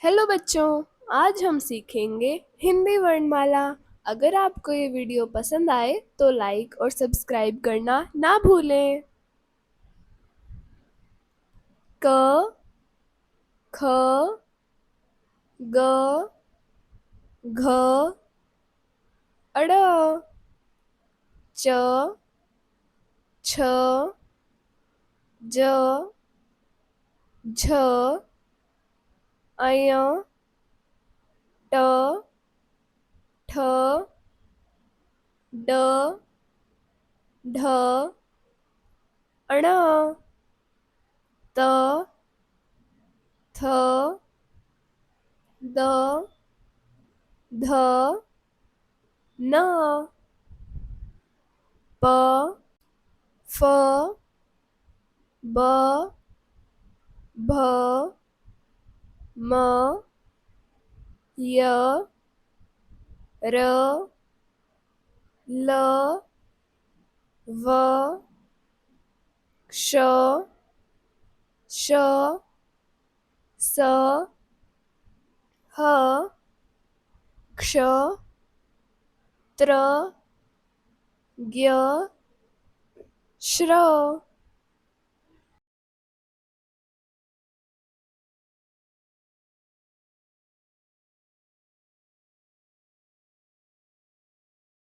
Hello बच्चों। आज हम सीखेंगे हिंदी वर्णमाला। अगर आपको ये वीडियो पसंद आए तो लाइक और सब्सक्राइब करना ना भूलें। क, ख, ग, घ, अड़, च, छ, ज, झ, अय, ट, ठ, ड, ढ, अण, त, थ, द, ध, न, प, फ, ब, भ, म, य, र, ल, व, क्ष, श, स, ह, क्ष, त्र, ज्ञ, श्र।